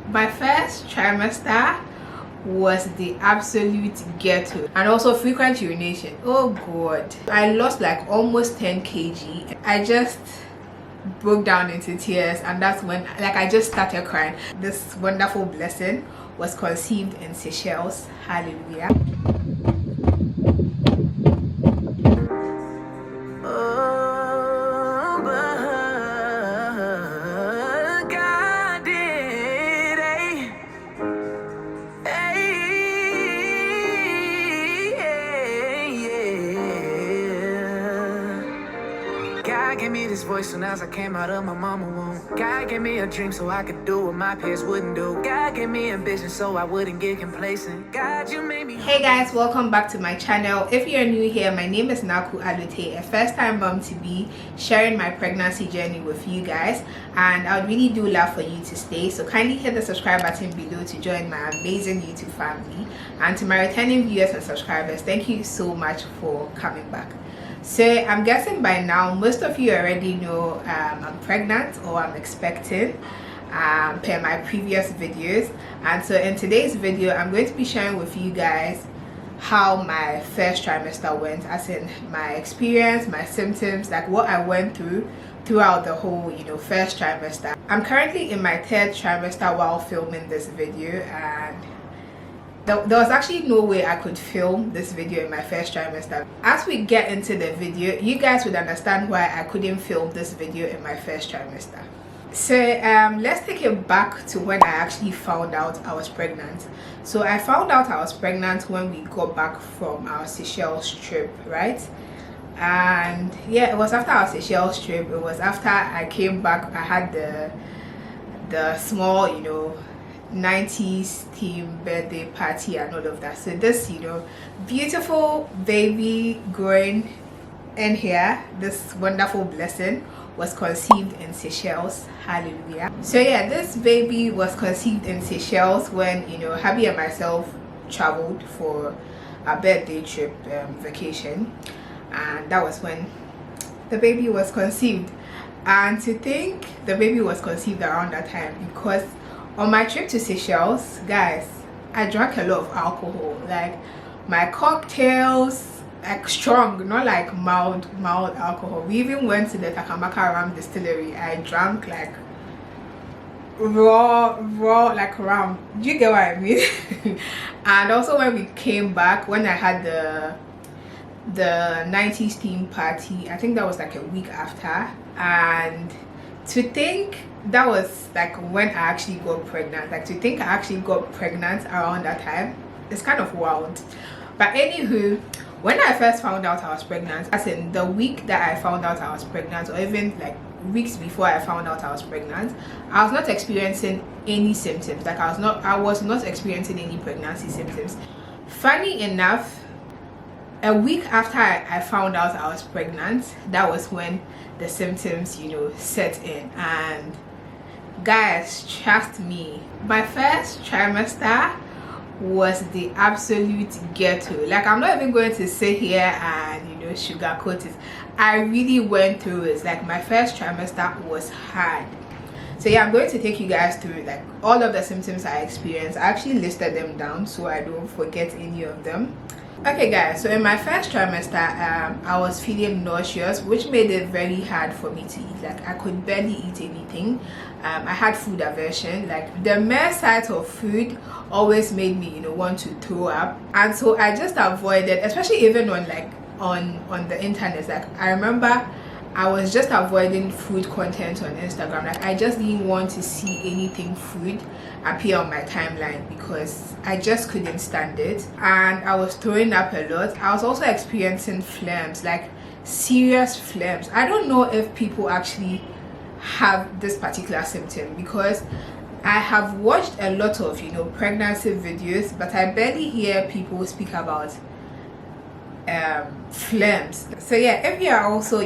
My first trimester was the absolute ghetto, and also frequent urination. Oh god, I lost like almost 10 kg. I just broke down into tears, and that's when I just started crying. This wonderful blessing was conceived in Seychelles. Hallelujah. God gave me this voice soon as I came out of my mama womb. God gave me a dream so I could do what my peers wouldn't do. God gave me ambition so I wouldn't get complacent. God, you made me. Hey guys, welcome back to my channel. If you're new here, my name is Naaku Allotey, a first-time mom to be, sharing my pregnancy journey with you guys, and I would really do love for you to stay. So kindly hit the subscribe button below to join my amazing YouTube family. And to my returning viewers and subscribers, thank you so much for coming back. So I'm guessing by now most of you already know I'm pregnant or I'm expecting per my previous videos. And so in today's video I'm going to be sharing with you guys how my first trimester went, as in my experience, my symptoms, like what I went through throughout the whole first trimester. I'm currently in my third trimester while filming this video, and there was actually no way I could film this video in my first trimester. As we get into the video, you guys would understand why I couldn't film this video in my first trimester. So let's take it back to when I actually found out I was pregnant. So I found out I was pregnant when we got back from our Seychelles trip, right? And yeah, it was after our Seychelles trip. It was after I came back. I had the small 90s theme birthday party and all of that. So this beautiful baby growing in here, this wonderful blessing, was conceived in Seychelles. Hallelujah. So yeah, this baby was conceived in Seychelles when Habi and myself traveled for a birthday trip vacation, and that was when the baby was conceived. And to think the baby was conceived around that time, because on my trip to Seychelles, guys, I drank a lot of alcohol. Like my cocktails, like strong, not like mild alcohol. We even went to the Takamaka Ram distillery. I drank like raw like rum. Do you get what I mean? And also when we came back, when I had the 90s theme party, I think that was like a week after. And to think that was like when I actually got pregnant, like to think I actually got pregnant around that time, it's kind of wild. But anywho, when I first found out I was pregnant, as in the week that I found out I was pregnant, or even like weeks before I found out I was pregnant, I was not experiencing any symptoms. Like I was not experiencing any pregnancy symptoms. Funny enough, a week after I found out I was pregnant, that was when the symptoms set in. And guys, trust me, my first trimester was the absolute ghetto. Like I'm not even going to sit here and sugarcoat it. I really went through it. Like my first trimester was hard. So yeah, I'm going to take you guys through like all of the symptoms I experienced. I actually listed them down so I don't forget any of them. Okay guys, so in my first trimester I was feeling nauseous, which made it very hard for me to eat. Like I could barely eat anything. I had food aversion. Like the mere sight of food always made me want to throw up, and so I just avoided, especially even on the internet. Like I remember I was just avoiding food content on Instagram. Like I just didn't want to see anything food appear on my timeline because I just couldn't stand it, and I was throwing up a lot. I was also experiencing phlegms, like serious phlegms. I don't know if people actually have this particular symptom, because I have watched a lot of, pregnancy videos, but I barely hear people speak about phlegms. So yeah, if you are also,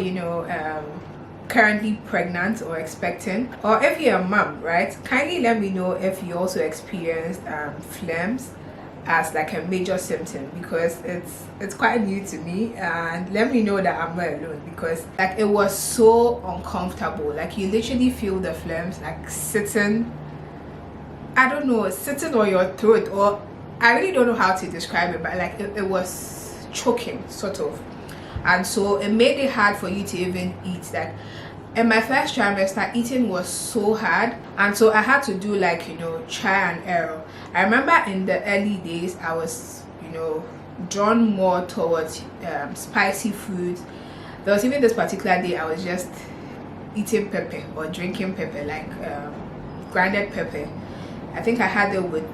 currently pregnant or expecting, or if you're a mom, right, kindly let me know if you also experienced phlegms as like a major symptom, because it's quite new to me, and let me know that I'm not alone, because like it was so uncomfortable. Like you literally feel the phlegms like sitting I don't know, sitting on your throat, or I really don't know how to describe it, but like it was choking sort of, and so it made it hard for you to even eat. Like in my first trimester, eating was so hard, and so I had to do like, you know, try and error. I remember in the early days I was, you know, drawn more towards spicy foods. There was even this particular day I was just eating pepper or drinking pepper, like grinded pepper. I think I had it with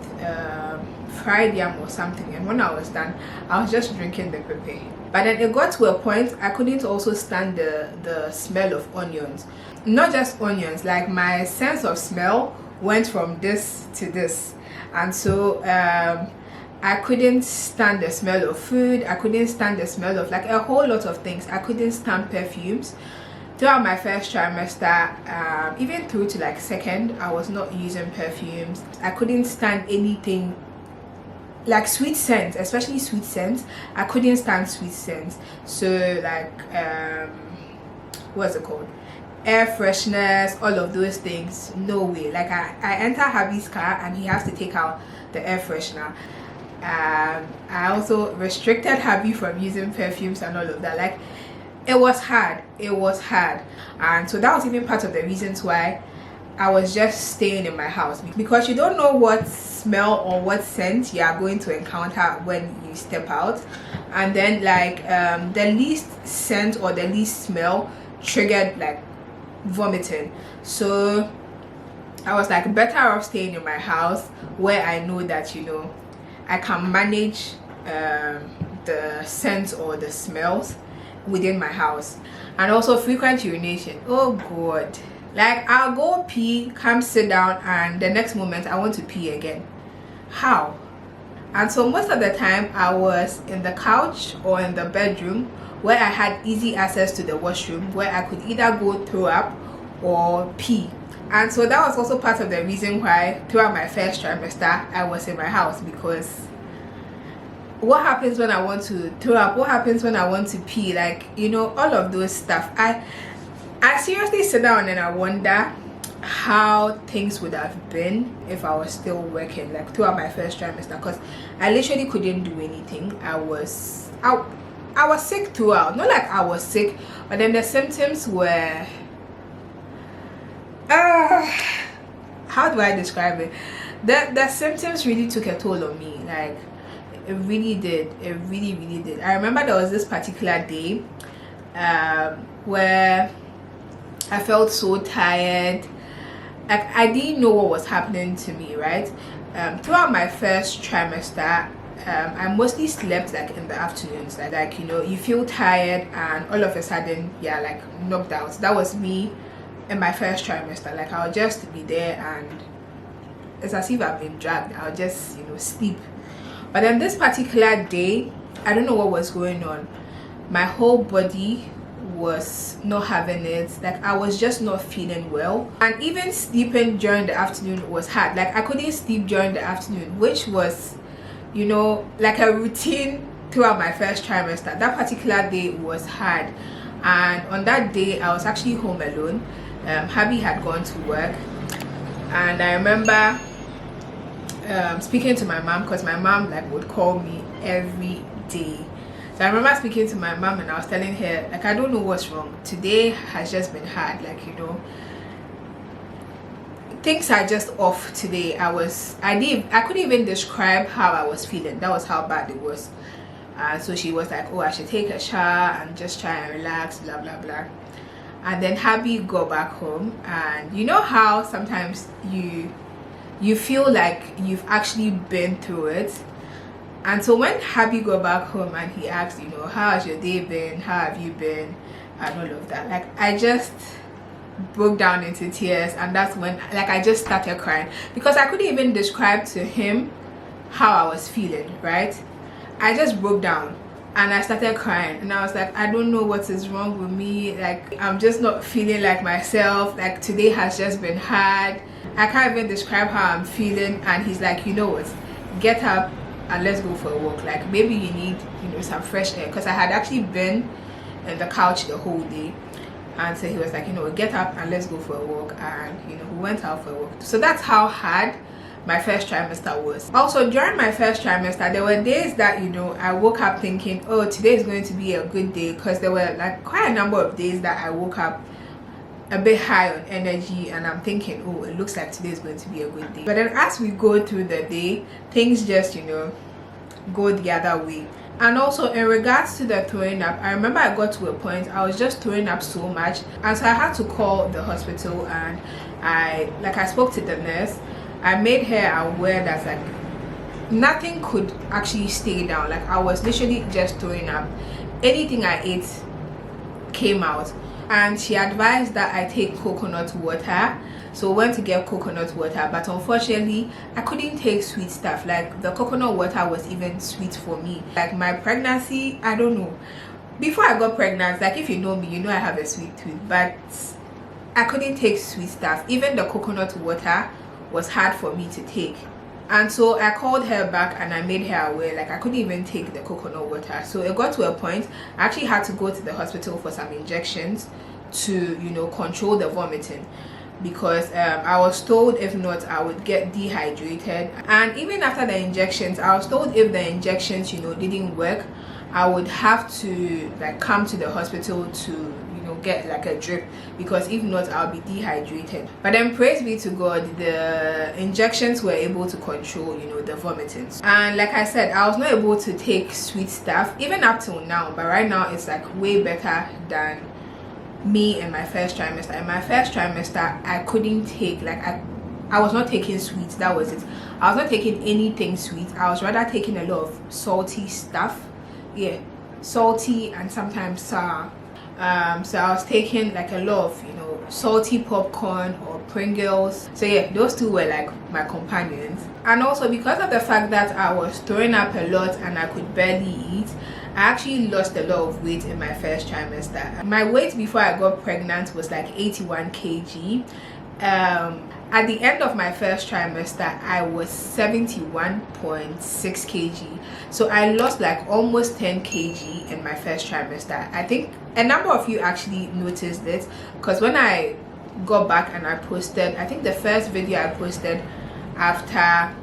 fried yam or something, and when I was done I was just drinking the pepper. But then it got to a point I couldn't also stand the smell of onions. Not just onions, like my sense of smell went from this to this, and so I couldn't stand the smell of food. I couldn't stand the smell of like a whole lot of things. I couldn't stand perfumes. Throughout my first trimester, even through to like second, I was not using perfumes. I couldn't stand anything like sweet scents, especially sweet scents. I couldn't stand sweet scents. So like what's it called, air freshness, all of those things, no way. Like I enter hubby's car and he has to take out the air freshener. I also restricted hubby from using perfumes and all of that. Like it was hard, and so that was even part of the reasons why I was just staying in my house, because you don't know what smell or what scent you are going to encounter when you step out. And then like the least scent or the least smell triggered like vomiting. So I was like better off staying in my house where I know that, you know, I can manage the scents or the smells within my house. And also frequent urination. Oh god, like I'll go pee, come sit down, and the next moment I want to pee again. How? And so most of the time I was in the couch or in the bedroom where I had easy access to the washroom, where I could either go throw up or pee. And so that was also part of the reason why throughout my first trimester I was in my house, because what happens when I want to throw up, what happens when I want to pee, like, you know, all of those stuff. I seriously sit down and I wonder how things would have been if I was still working, like throughout my first trimester, because I literally couldn't do anything. I was sick throughout. Not like I was sick, but then the symptoms were how do I describe it? The symptoms really took a toll on me. Like it really did. It really did. I remember there was this particular day where I felt so tired. Like I didn't know what was happening to me, right? Throughout my first trimester, I mostly slept like in the afternoons. Like, you know, you feel tired and all of a sudden you're like knocked out. That was me in my first trimester. Like I'll just be there and it's as if I've been dragged. I'll just, you know, sleep. But then this particular day, I don't know what was going on. My whole body was not having it. Like I was just not feeling well, and even sleeping during the afternoon was hard. Like I couldn't sleep during the afternoon, which was, you know, like a routine throughout my first trimester. That particular day was hard, and on that day I was actually home alone. Hubby had gone to work, and I remember speaking to my mom, because my mom like would call me every day. So I remember speaking to my mom and I was telling her, like, I don't know what's wrong. Today has just been hard. Like, you know, things are just off today. I couldn't even describe how I was feeling. That was how bad it was. So she was like, oh, I should take a shower and just try and relax, blah blah blah. And then hubby got back home, and you know how sometimes you feel like you've actually been through it. And so when hubby got back home and he asked, you know, how has your day been, how have you been, and all of that, like I just broke down into tears. And that's when like I just started crying, because I couldn't even describe to him how I was feeling, right? I just broke down and I started crying, and I was like, I don't know what is wrong with me. Like I'm just not feeling like myself. Like today has just been hard. I can't even describe how I'm feeling. And he's like, you know what, get up and let's go for a walk. Like maybe you need, you know, some fresh air, because I had actually been in the couch the whole day. And so he was like, you know, get up and let's go for a walk. And you know, we went out for a walk. So that's how hard my first trimester was. Also, during my first trimester, there were days that, you know, I woke up thinking, oh, today is going to be a good day, because there were like quite a number of days that I woke up a bit high on energy and I'm thinking, oh, it looks like today is going to be a good day. But then as we go through the day, things just, you know, go the other way. And also in regards to the throwing up, I remember I got to a point I was just throwing up so much, and so I had to call the hospital, and I spoke to the nurse. I made her aware that like nothing could actually stay down. Like I was literally just throwing up. Anything I ate came out, and she advised that I take coconut water. So I went to get coconut water, but unfortunately I couldn't take sweet stuff. Like the coconut water was even sweet for me. Like my pregnancy, I don't know, before I got pregnant, like if you know me, you know I have a sweet tooth, but I couldn't take sweet stuff. Even the coconut water was hard for me to take. And so I called her back and I made her aware, like I couldn't even take the coconut water. So it got to a point I actually had to go to the hospital for some injections to, you know, control the vomiting, because I was told if not I would get dehydrated. And even after the injections, I was told if the injections, you know, didn't work, I would have to like come to the hospital to, you know, get like a drip, because if not I'll be dehydrated. But then praise be to God, the injections were able to control, you know, the vomiting. And like I said, I was not able to take sweet stuff even up till now, but right now it's like way better than me in my first trimester. In my first trimester I couldn't take, like I was not taking sweets. That was it. I was not taking anything sweet. I was rather taking a lot of salty stuff. Yeah, salty and sometimes sour. So I was taking like a lot of, you know, salty popcorn or Pringles. So yeah, those two were like my companions. And also because of the fact that I was throwing up a lot and I could barely eat, I actually lost a lot of weight in my first trimester. My weight before I got pregnant was like 81 kg. At the end of my first trimester, I was 71.6 kg. So I lost like almost 10 kg in my first trimester. I think a number of you actually noticed it, because when I got back and I posted, I think the first video I posted after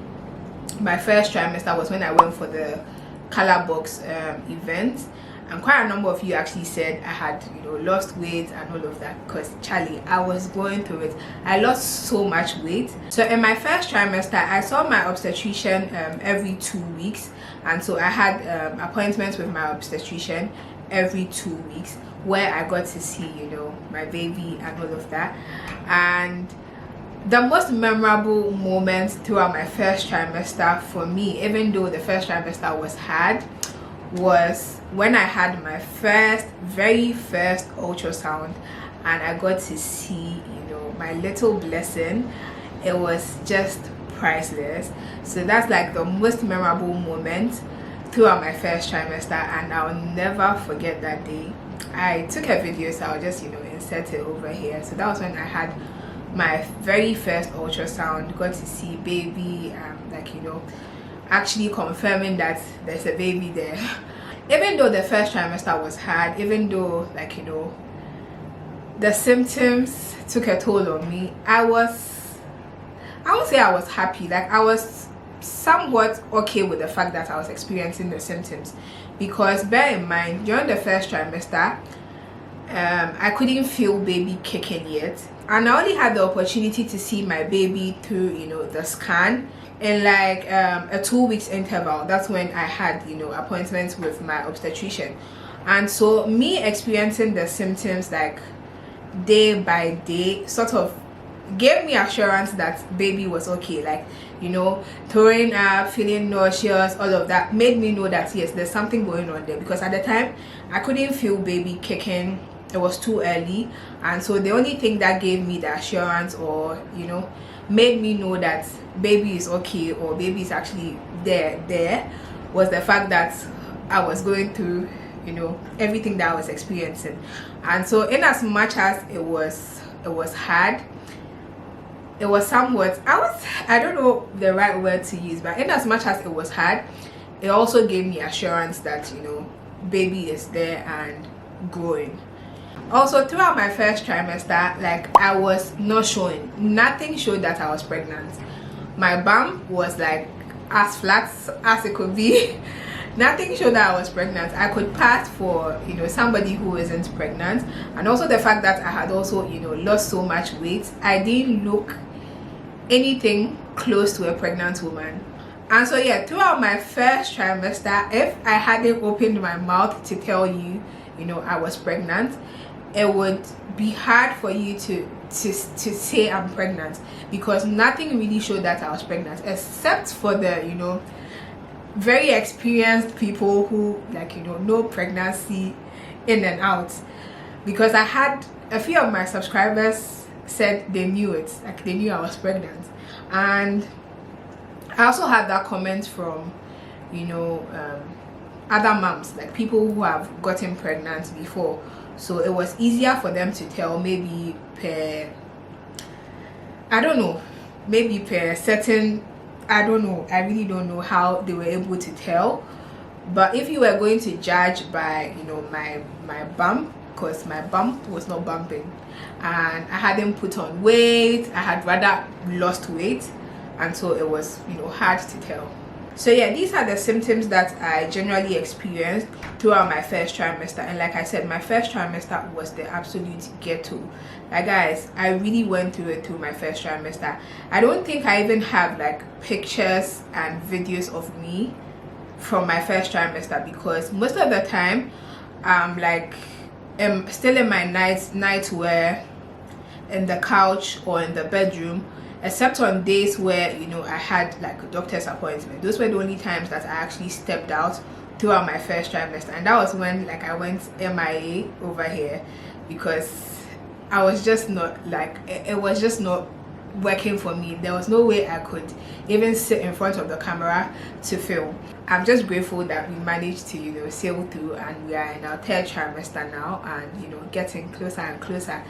my first trimester was when I went for the color box event, and quite a number of you actually said I had, you know, lost weight and all of that, because Charlie, I was going through it. I lost so much weight. So in my first trimester I saw my obstetrician every 2 weeks, and so I had appointments with my obstetrician every 2 weeks where I got to see, you know, my baby and all of that. And the most memorable moments throughout my first trimester for me, even though the first trimester was hard, was when I had my very first ultrasound and I got to see, you know, my little blessing. It was just priceless. So that's like the most memorable moment throughout my first trimester, and I'll never forget that day. I took a video, so I'll just, you know, insert it over here. So that was when I had my very first ultrasound, got to see baby, like, you know, actually confirming that there's a baby there. Even though the first trimester was hard, even though, like, you know, the symptoms took a toll on me, I won't say I was happy. Like, I was somewhat okay with the fact that I was experiencing the symptoms, because bear in mind, during the first trimester I couldn't feel baby kicking yet, and I only had the opportunity to see my baby through, you know, the scan in like a 2 weeks interval. That's when I had, you know, appointments with my obstetrician. And so me experiencing the symptoms like day by day sort of gave me assurance that baby was okay. Like, you know, throwing up, feeling nauseous, all of that made me know that yes, there's something going on there, because at the time I couldn't feel baby kicking. It was too early, and so the only thing that gave me the assurance, or, you know, made me know that baby is okay or baby is actually there was the fact that I was going through, you know, everything that I was experiencing. And so in as much as it was hard, it was somewhat, I don't know the right word to use, but in as much as it was hard, it also gave me assurance that, you know, baby is there and growing. Also, throughout my first trimester, like, I was not showing, nothing showed that I was pregnant. my bum was like as flat as it could be. Nothing showed that I was pregnant. I could pass for, you know, somebody who isn't pregnant. And also the fact that I had also, you know, lost so much weight. I didn't look anything close to a pregnant woman. And so yeah, throughout my first trimester, if I hadn't opened my mouth to tell you, you know, I was pregnant, it would be hard for you to say I'm pregnant, because nothing really showed that I was pregnant, except for the, you know, very experienced people who, like, you know pregnancy in and out. Because I had a few of my subscribers said they knew it, like they knew I was pregnant. And I also had that comment from, you know, other moms, like people who have gotten pregnant before, so it was easier for them to tell, maybe per, I don't know, maybe per certain, I don't know, I really don't know how they were able to tell. But if you were going to judge by, you know, my bump, because my bump was not bumping and I hadn't put on weight, I had rather lost weight, and so it was, you know, hard to tell. So yeah, these are the symptoms that I generally experienced throughout my first trimester. And like I said, my first trimester was the absolute ghetto. Like guys, I really went through it through my first trimester. I don't think I even have like pictures and videos of me from my first trimester, because most of the time I'm like still in my nightwear in the couch or in the bedroom, except on days where, you know, I had like a doctor's appointment. Those were the only times that I actually stepped out throughout my first trimester. And that was when, like, I went MIA over here, because I was just not, like, it was just not working for me. There was no way I could even sit in front of the camera to film. I'm just grateful that we managed to, you know, sail through, and we are in our third trimester now, and, you know, getting closer and closer.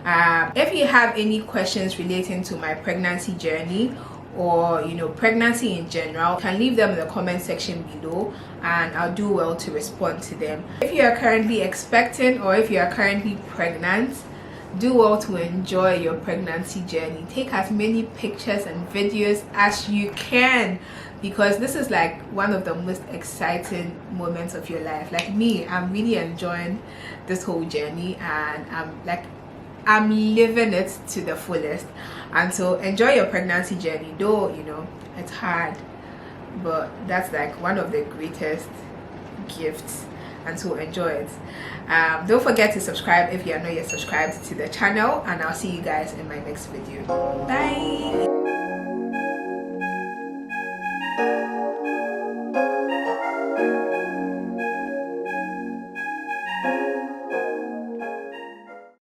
If you have any questions relating to my pregnancy journey, or, you know, pregnancy in general, you can leave them in the comment section below, and I'll do well to respond to them. If you are currently expecting, or if you are currently pregnant, do well to enjoy your pregnancy journey. Take as many pictures and videos as you can, because this is like one of the most exciting moments of your life. Like me, I'm really enjoying this whole journey, and I'm living it to the fullest. And so enjoy your pregnancy journey, though, you know, it's hard, but that's like one of the greatest gifts, and so enjoy it. Don't forget to subscribe if you are not yet subscribed to the channel, and I'll see you guys in my next video. Bye.